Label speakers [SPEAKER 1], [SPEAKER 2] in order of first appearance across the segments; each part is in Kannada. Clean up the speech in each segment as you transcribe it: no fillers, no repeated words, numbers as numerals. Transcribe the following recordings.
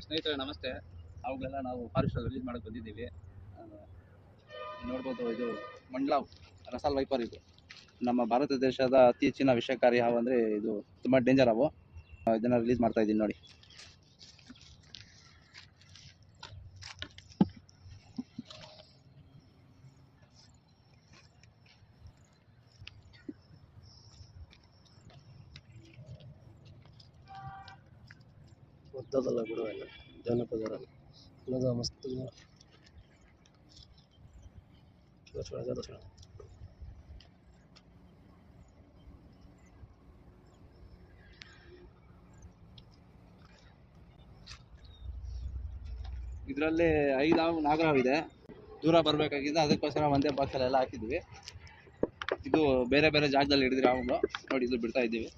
[SPEAKER 1] ಸ್ನೇಹಿತರೆ ನಮಸ್ತೆ. ಅವುಗಳೆಲ್ಲ ನಾವು ಫಾರೆಸ್ಟ್ ರಿಲೀಸ್ ಮಾಡಕ್ಕೆ ಬಂದಿದ್ದೀವಿ. ನೋಡ್ಬೋದು, ಇದು ಮಂಡ್ಲ ರಸಾಲ್ ವೈಪರ್. ಇದು ನಮ್ಮ ಭಾರತ ದೇಶದ ಅತಿ ಹೆಚ್ಚಿನ ವಿಷಕಾರಿ ಹಾವು ಅಂದರೆ ಇದು ತುಂಬ ಡೇಂಜರ್ ಹಾವು. ಇದನ್ನು ರಿಲೀಸ್ ಮಾಡ್ತಾ ಇದ್ದೀನಿ ನೋಡಿ.
[SPEAKER 2] ಒದ್ದದಲ್ಲ ಬಿಡುವ ಜನಪದರ ಮಸ್ತ್
[SPEAKER 1] ಇದರಲ್ಲಿ 5 ನಾಗರಾವ್ ಇದೆ. ದೂರ ಬರಬೇಕಾಗಿದೆ, ಅದಕ್ಕೋಸ್ಕರ ಒಂದೇ ಬಾಕ್ಸಲ್ಲಿ ಎಲ್ಲ ಹಾಕಿದ್ವಿ. ಇದು ಬೇರೆ ಬೇರೆ ಜಾಗದಲ್ಲಿ ಹಿಡಿದ್ರೆ ಹಾವುಗಳು ನೋಡಿ, ಇದು ಬಿಡ್ತಾ ಇದ್ದೀವಿ.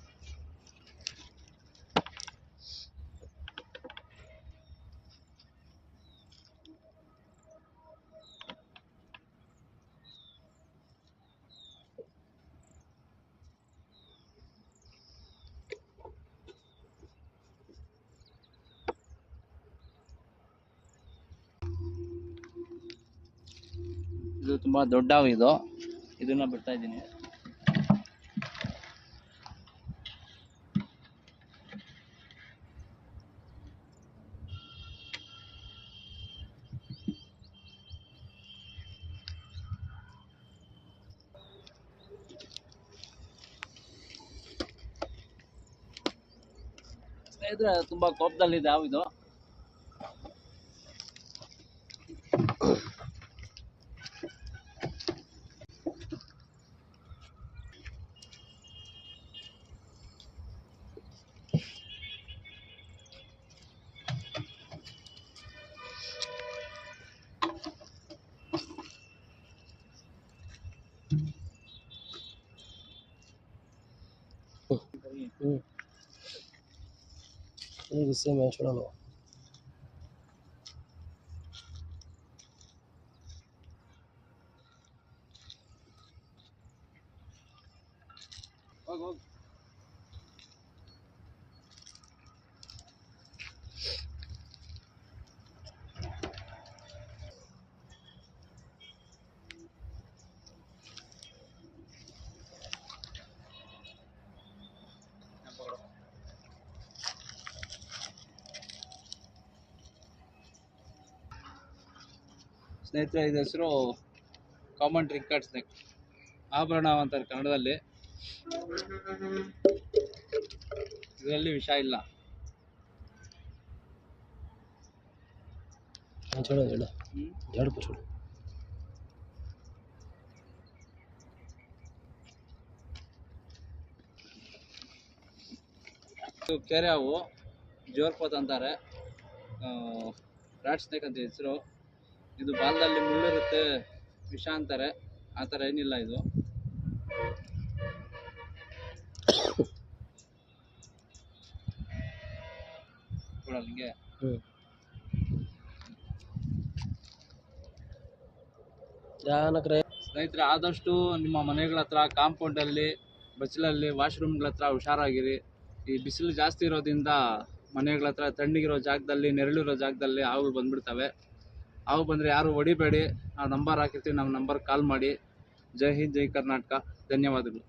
[SPEAKER 1] ಇದು ತುಂಬಾ ದೊಡ್ಡ ಹಾವು. ಇದನ್ನ ಬಿಡ್ತಾ ಇದ್ದೀನಿ. ಸ್ನೇಹಿತರೆ, ತುಂಬಾ ಕೋಪದಲ್ಲಿದೆ ಹಾವು ಇದು.
[SPEAKER 2] गुस्से में छोड़ा लो.
[SPEAKER 1] ಸ್ನೇಹಿತರೆ, ಇದ್ರ ಹೆಸರು ಕಾಮನ್ ಟ್ರಿಂಕಟ್ ಸ್ನೇಕ್, ಆಭರಣ ಅಂತಾರೆ ಕನ್ನಡದಲ್ಲಿ. ಇದರಲ್ಲಿ ವಿಷ ಇಲ್ಲ. ಇದು ಕೆರೆ ಹಾವು, ಜೋರ್ಪೋತ್ ಅಂತಾರೆ, ರಾಟ್ ಸ್ನೇಕ್ ಅಂತ ಹೆಸರು. ಇದು ಬಾಲದಲ್ಲಿ ಮುಳ್ಳಿರುತ್ತೆ, ವಿಷ ಅಂತಾರೆ. ಆ ಥರ ಏನಿಲ್ಲ ಇದು. ಹಿಂಗೆ ಸ್ನೇಹಿತರೆ, ಆದಷ್ಟು ನಿಮ್ಮ ಮನೆಗಳ ಹತ್ರ, ಕಾಂಪೌಂಡಲ್ಲಿ, ಬಚ್ಚಲಲ್ಲಿ, ವಾಶ್ರೂಮ್ಗಳ ಹತ್ರ ಹುಷಾರಾಗಿರಿ. ಈ ಬಿಸಿಲು ಜಾಸ್ತಿ ಇರೋದ್ರಿಂದ ಮನೆಗಳ ಹತ್ರ ತಣ್ಣಗಿರೋ ಜಾಗದಲ್ಲಿ, ನೆರಳಿರೋ ಜಾಗದಲ್ಲಿ ಹಾವುಗಳು ಬಂದ್ಬಿಡ್ತವೆ. ಹಾವು ಬಂದರೆ ಯಾರು ಹೊಡಿಬೇಡಿ. ನಾವು ನಂಬರ್ ಹಾಕಿರ್ತೀವಿ, ನಮ್ಮ ನಂಬರ್ ಕಾಲ್ ಮಾಡಿ. ಜೈ ಹಿಂದ್, ಜೈ ಕರ್ನಾಟಕ. ಧನ್ಯವಾದಗಳು.